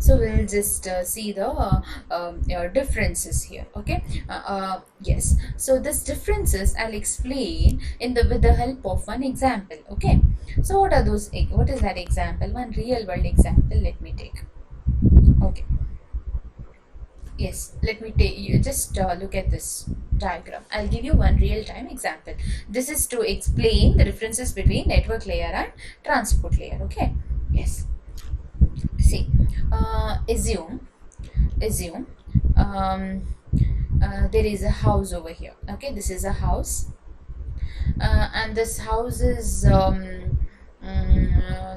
So we'll just see the differences here. Okay. Yes, so this differences I'll explain in the with the help of one example. Okay, so what are those, what is that example? One real world example let me take. Okay, yes, let me take you just look at this diagram. I'll give you one real time example. This is to explain the differences between network layer and transport layer. Okay, yes, see, assume um, there is a house over here. Okay, this is a house, and this house is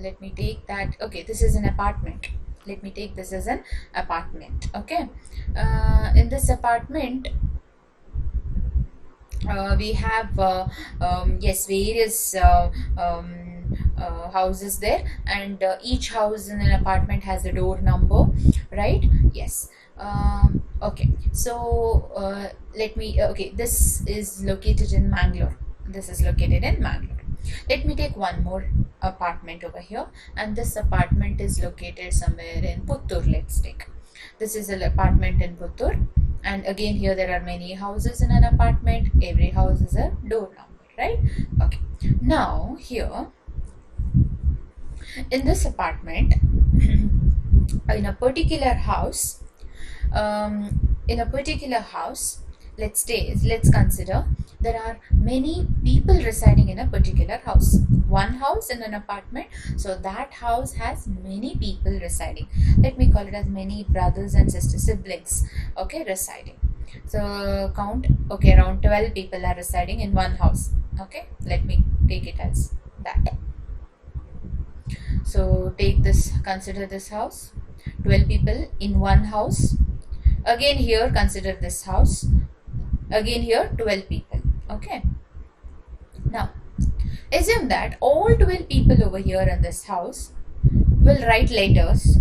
let me take that. Okay, this is an apartment. Let me take this as an apartment. Okay, in this apartment we have yes, various houses there, and each house in an apartment has a door number, right? Yes. Okay, so let me okay, this is located in Mangalore. This is located in Mangalore. Let me take one more apartment over here, and this apartment is located somewhere in Puttur. Let's take, this is an apartment in Puttur, and again here there are many houses in an apartment. Every house is a door number, right? Okay, now here in this apartment in a particular house, let's consider there are many people residing in a particular house. One house in an apartment, so that house has many people residing. Let me call it as many brothers and sisters, siblings, okay, residing. So count, okay, around 12 people are residing in one house. Okay, let me take it as that. So take this, consider this house, 12 people in one house. Again here consider this house, again here 12 people. Okay, now assume that all 12 people over here in this house will write letters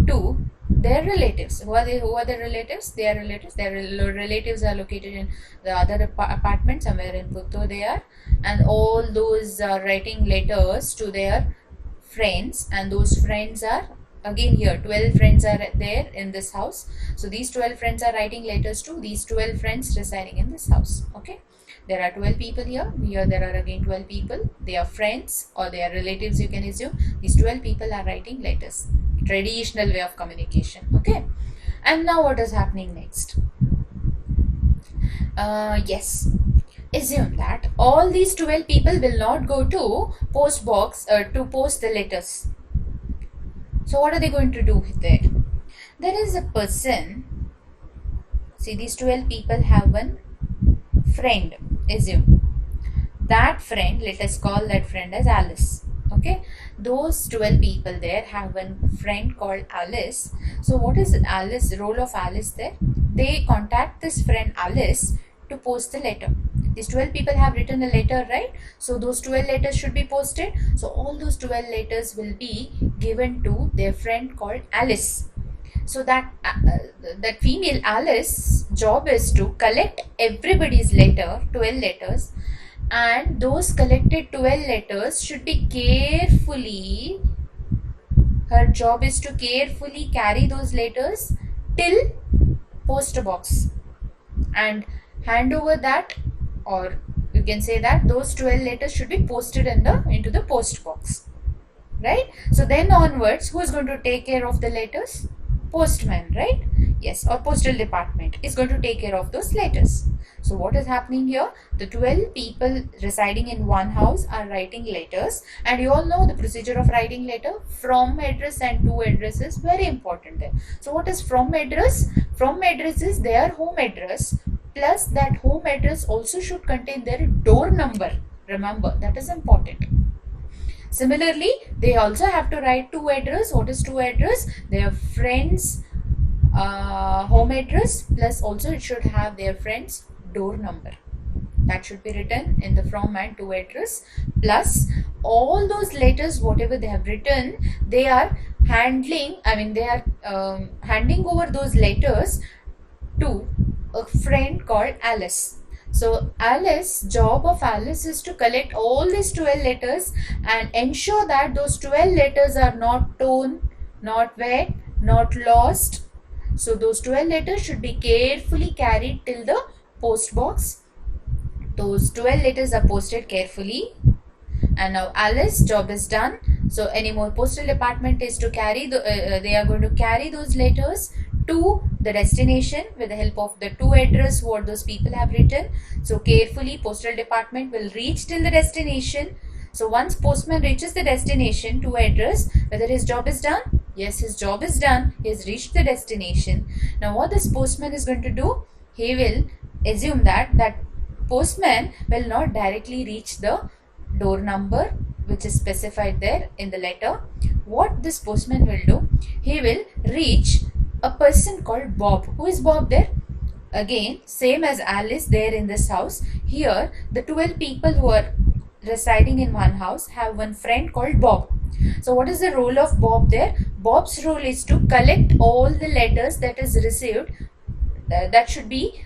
to their relatives. Who are the relatives? Their relatives. Their relatives are located in the other apartment somewhere in Puttur they are, and all those are writing letters to their friends, and those friends are again here 12 friends are there in this house. So these 12 friends are writing letters to these 12 friends residing in this house. Okay, there are 12 people here. Here there are again 12 people. They are friends or they are relatives, you can assume. These 12 people are writing letters. Traditional way of communication. Okay, and now what is happening next? Yes, assume that all these 12 people will not go to post box to post the letters. So what are they going to do there? There is a person. See, these 12 people have one friend. Assume that friend, let us call that friend as Alice. Okay, those 12 people there have one friend called Alice. So what is Alice, role of Alice there? They contact this friend Alice to post the letter. These 12 people have written a letter, right? So those 12 letters should be posted. So all those 12 letters will be given to their friend called Alice. So that that female Alice job is to collect everybody's letter, 12 letters, and those collected 12 letters should be carefully, her job is to carefully carry those letters till post box and hand over that, or you can say that those 12 letters should be posted into the post box, right? So then onwards, who is going to take care of the letters? Postman, right? Yes, or postal department is going to take care of those letters. So what is happening here? The 12 people residing in one house are writing letters, and you all know the procedure of writing letter. From address and to address is very important there. So what is from address? From address is their home address, plus that home address also should contain their door number. Remember, that is important. Similarly, they also have to write to address. What is to address? Their friends home address, plus also it should have their friends door number. That should be written in the from and to address, plus all those letters whatever they have written, they are they are handing over those letters to a friend called Alice. So job of Alice is to collect all these 12 letters and ensure that those 12 letters are not torn, not wet, not lost. So those 12 letters should be carefully carried till the post box. Those 12 letters are posted carefully, and now Alice job is done. So any more postal department is to carry they are going to carry those letters to the destination with the help of the to address what those people have written. So carefully postal department will reach till the destination. So once postman reaches the destination to address, whether his job is done, yes, his job is done, he has reached the destination. Now what this postman is going to do, he will assume that postman will not directly reach the door number which is specified there in the letter. What this postman will do, he will reach a person called Bob. Who is Bob there? Again, same as Alice there in this house. Here, the 12 people who are residing in one house have one friend called Bob. So what is the role of Bob there? Bob's role is to collect all the letters that is received that should be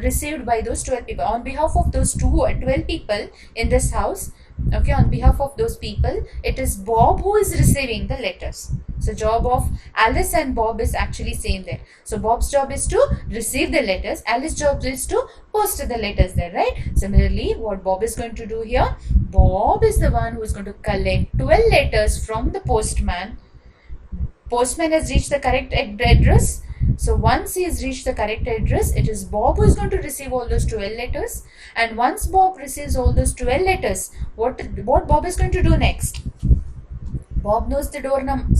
received by those 12 people on behalf of those 12 people in this house. Okay, on behalf of those people, it is Bob who is receiving the letters. So job of Alice and Bob is actually same there. So Bob's job is to receive the letters, Alice's job is to post the letters there, right? Similarly, what Bob is going to do here, Bob is the one who is going to collect 12 letters from the postman. Postman has reached the correct address. So once he has reached the correct address, it is Bob who is going to receive all those 12 letters. And once Bob receives all those 12 letters, what Bob is going to do next? Bob knows the door number.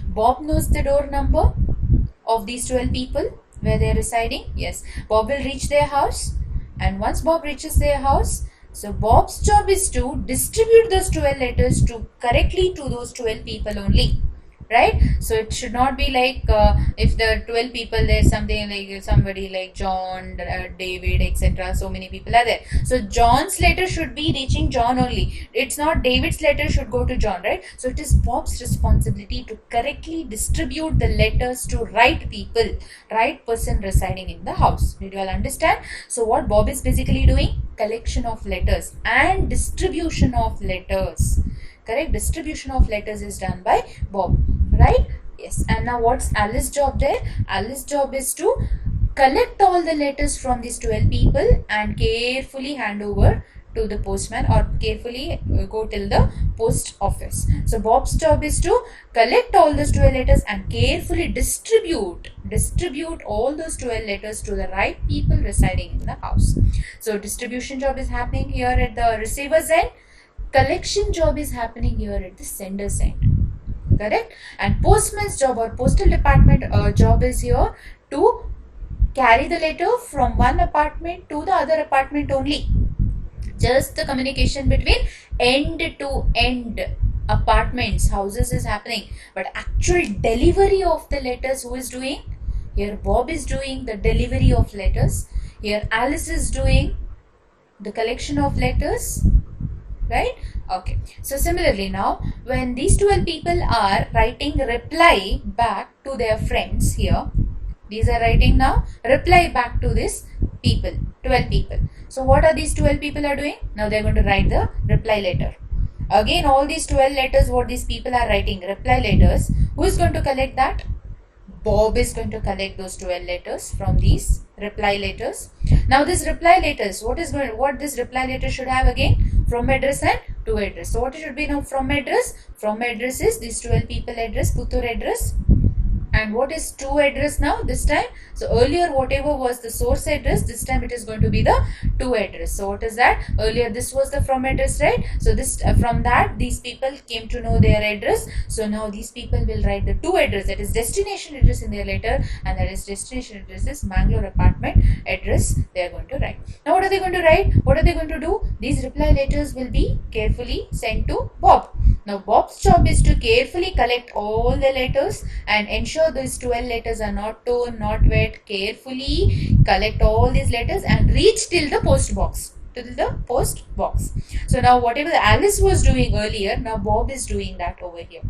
Bob knows the door number of these 12 people where they are residing. Yes, Bob will reach their house. And once Bob reaches their house, so Bob's job is to distribute those 12 letters correctly to those 12 people only. Right? So it should not be like if the 12 people, there's something like somebody like John, David, etc. So many people are there. So John's letter should be reaching John only. It's not David's letter should go to John, right? So it is Bob's responsibility to correctly distribute the letters to right people, right person residing in the house. Did you all understand? So what Bob is basically doing? Collection of letters and distribution of letters. Correct? Distribution of letters is done by Bob, right? Yes. And now what's Alice's job there? Alice's job is to collect all the letters from these 12 people and carefully hand over to the postman or carefully go till the post office. So Bob's job is to collect all those 12 letters and carefully distribute all those 12 letters to the right people residing in the house. So distribution job is happening here at the receiver's end. Collection job is happening here at the sender's end. Correct? And postman's job or postal department job is here to carry the letter from one apartment to the other apartment only. Just the communication between end to end apartments, houses is happening. But actual delivery of the letters, who is doing? Here Bob is doing the delivery of letters. Here Alice is doing the collection of letters. Right? Okay. So similarly now, when these 12 people are writing reply back to their friends here, these are writing now reply back to this people, 12 people. So what are these 12 people are doing? Now they are going to write the reply letter. Again, all these 12 letters, what these people are writing, reply letters, who is going to collect that? Bob is going to collect those 12 letters from these reply letters. Now this reply letters, what this reply letter should have again? From address and to address. So what it should be now? From address? From address is this 12 people address, Puttur address. And what is to address now this time? So earlier whatever was the source address, this time it is going to be the to address. So what is that? Earlier this was the from address, right? So this from that these people came to know their address. So now these people will write the to address, that is destination address in their letter, and that is destination address is Mangalore apartment address they are going to write. Now what are they going to write? What are they going to do? These reply letters will be carefully sent to Bob. Now Bob's job is to carefully collect all the letters and ensure these 12 letters are not torn, not wet. Carefully collect all these letters and reach till the post box. So now whatever Alice was doing earlier, now Bob is doing that over here.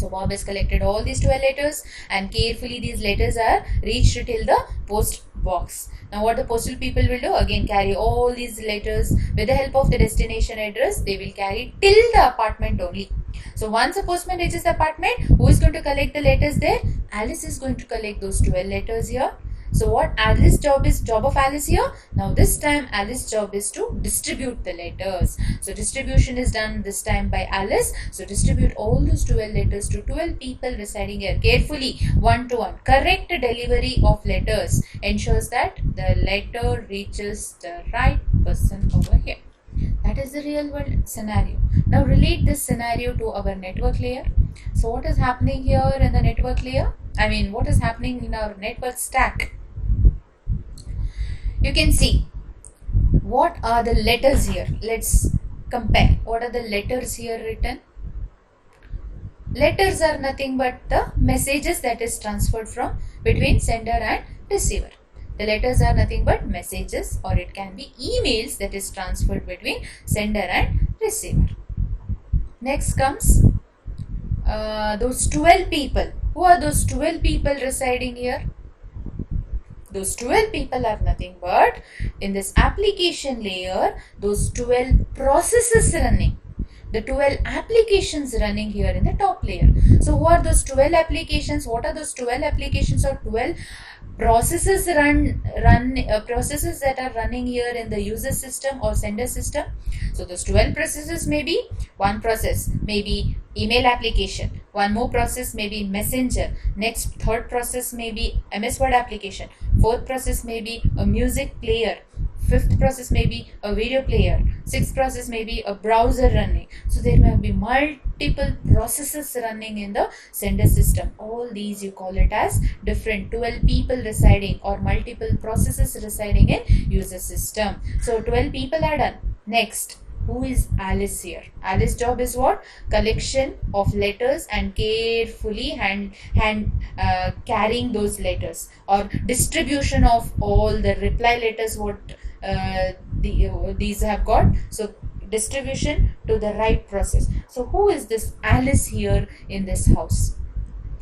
So Bob has collected all these 12 letters and carefully these letters are reached till the post box. Now what the postal people will do, again carry all these letters with the help of the destination address. They will carry till the apartment only. So once the postman reaches the apartment, who is going to collect the letters there? Alice is going to collect those 12 letters here. So what Alice's job of Alice here? Now this time Alice's job is to distribute the letters. So distribution is done this time by Alice. So distribute all those 12 letters to 12 people residing here carefully, one to one. Correct delivery of letters ensures that the letter reaches the right person over here. That is the real world scenario. Now relate this scenario to our network layer. So what is happening here in the network layer? What is happening in our network stack? You can see what are the letters here. Let's compare. What are the letters here written? Letters are nothing but the messages that is transferred from between sender and receiver. The letters are nothing but messages, or it can be emails that is transferred between sender and receiver. Next comes those 12 people. Who are those 12 people residing here? Those 12 people are nothing but in this application layer, those 12 processes running. The 12 applications running here in the top layer. So who are those 12 applications? What are those 12 applications or 12 processes processes that are running here in the user system or sender system? So those 12 processes may be one process, maybe email application, one more process may be messenger, next third process may be MS Word application, fourth process may be a music player, fifth process may be a video player, sixth process may be a browser running. So there may be multiple processes running in the sender system. All these you call it as different 12 people residing or multiple processes residing in user system. So 12 people are done. Next, who is Alice here? Alice's job is what? Collection of letters and carefully carrying those letters, or distribution of all the reply letters what these have got. So distribution to the right process. So who is this Alice here in this house?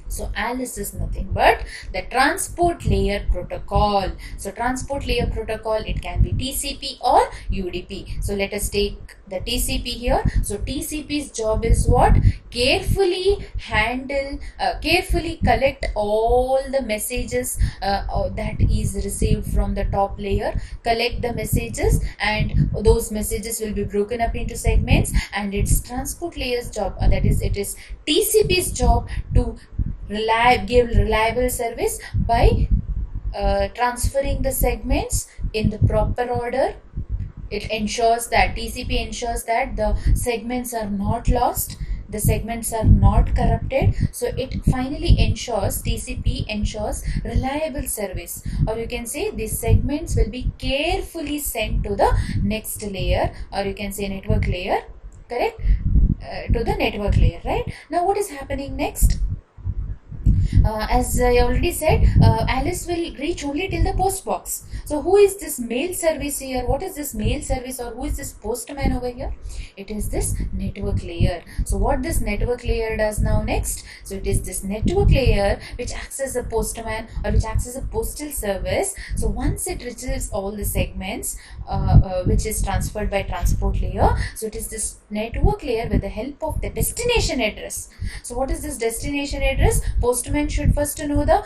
So Alice is nothing but the transport layer protocol. So transport layer protocol, it can be TCP or UDP. So let us take the TCP here. So TCP's job is what? Carefully collect all the messages that is received from the top layer. Collect the messages, and those messages will be broken up into segments, and it's transport layer's job, that is, it is TCP's job to give reliable service by transferring the segments in the proper order. It ensures that TCP ensures that the segments are not lost, the segments are not corrupted. So it finally ensures, TCP ensures reliable service, or you can say these segments will be carefully sent to the next layer, or you can say network layer, correct? To the network layer, right? Now what is happening next? As I already said, Alice will reach only till the post box. So who is this mail service here? What is this mail service, or who is this postman over here? It is this network layer. So what this network layer does now next? So it is this network layer which acts as a postman, or which acts as a postal service. So once it reaches all the segments which is transferred by transport layer, so it is this network layer with the help of the destination address. So what is this destination address? Postman should first know the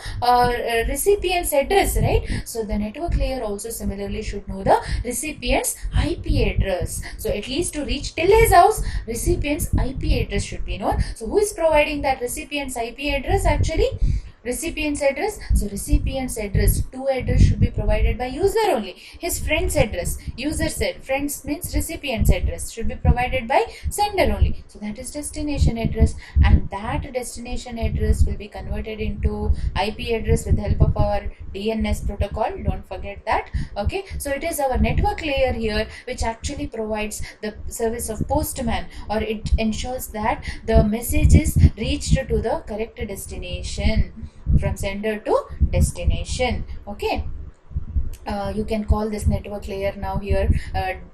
recipient's address, right? So the network layer also similarly should know the recipient's IP address. So at least to reach till his house, recipient's IP address should be known. So who is providing that recipient's IP address? Actually, recipient's address. So recipient's address, to address should be provided by user only. His friend's address, user said, friends means recipient's address, should be provided by sender only. So that is destination address, and that destination address will be converted into IP address with the help of our DNS protocol. Don't forget that. Okay, so it is our network layer here which actually provides the service of postman, or it ensures that the message is reached to the correct destination from sender to destination. Okay, you can call this network layer now here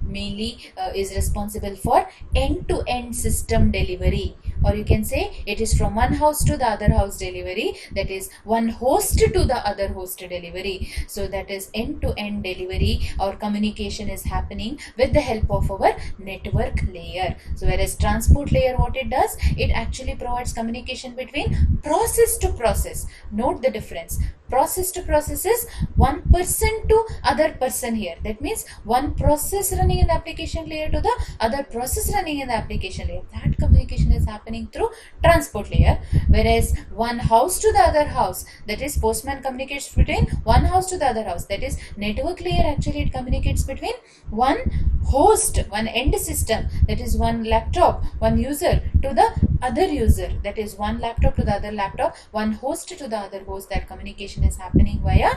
mainly is responsible for end-to-end system delivery. or you can say it is from one house to the other house delivery, that is one host to the other host delivery. So that is end-to-end delivery or communication is happening with the help of our network layer. So whereas transport layer, what it does, it actually provides communication between process to process. Note the difference. Process to process is one person to other person here. That means one process running in the application layer to the other process running in the application layer. That communication is happening through transport layer. Whereas one house to the other house, that is postman communicates between one house to the other house. That is network layer, actually it communicates between one host, one end system, that is one laptop, one user to the other user, that is one laptop to the other laptop, one host to the other host. That communication is happening via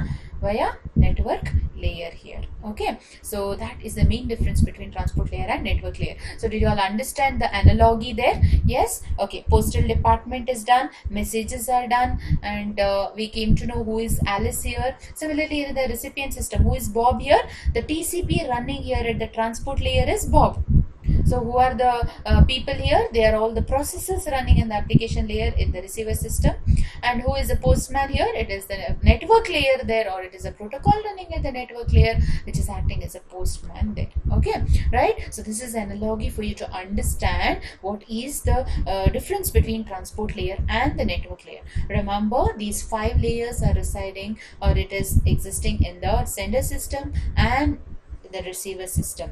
network layer here. Okay, so that is the main difference between transport layer and network layer. So did you all understand the analogy there? Yes. Okay, postal department is done, messages are done, and we came to know who is Alice here. Similarly, in the recipient system, who is Bob here? The TCP running here at the transport layer is Bob. So who are the people here? They are all the processes running in the application layer in the receiver system. And who is the postman here? It is the network layer there, or it is a protocol running at the network layer which is acting as a postman there. Okay, right? So this is an analogy for you to understand what is the difference between transport layer and the network layer. Remember, these 5 layers are residing, or it is existing in the sender system and the receiver system.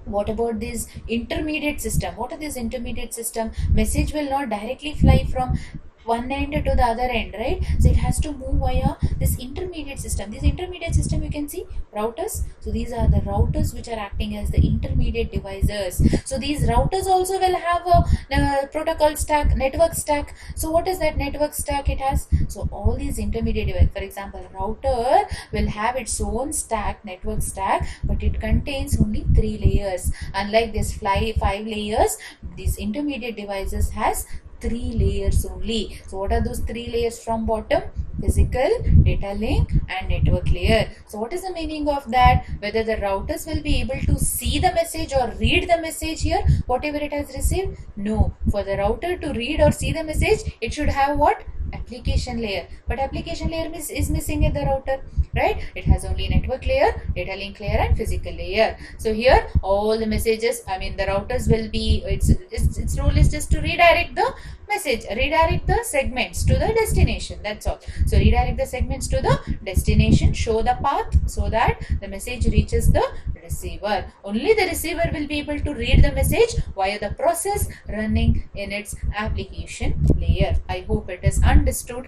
What about this intermediate system? What are these intermediate system? Message will not directly fly from one end to the other end, right? So it has to move via this intermediate system. This intermediate system, you can see routers. So these are the routers which are acting as the intermediate devices. So these routers also will have a protocol stack, network stack. So what is that network stack it has? So all these intermediate devices, for example, router will have its own stack, network stack, but it contains only 3 layers. Unlike this 5 layers, these intermediate devices has 3 layers only. So what are those 3 layers from bottom? Physical, data link and network layer. So what is the meaning of that? Whether the routers will be able to see the message or read the message here, whatever it has received? No. For the router to read or see the message, it should have what? Application layer. But application layer is missing at the router, right? It has only network layer, data link layer and physical layer. So here all the messages, the routers will be, its role is just to redirect the message, redirect the segments to the destination. That's all. So redirect the segments to the destination, show the path so that the message reaches the receiver. Only the receiver will be able to read the message via the process running in its application layer. I hope it is understood.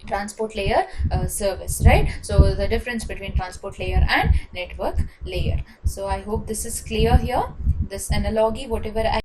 Transport layer service, right? So the difference between transport layer and network layer. So I hope this is clear here. This analogy, whatever I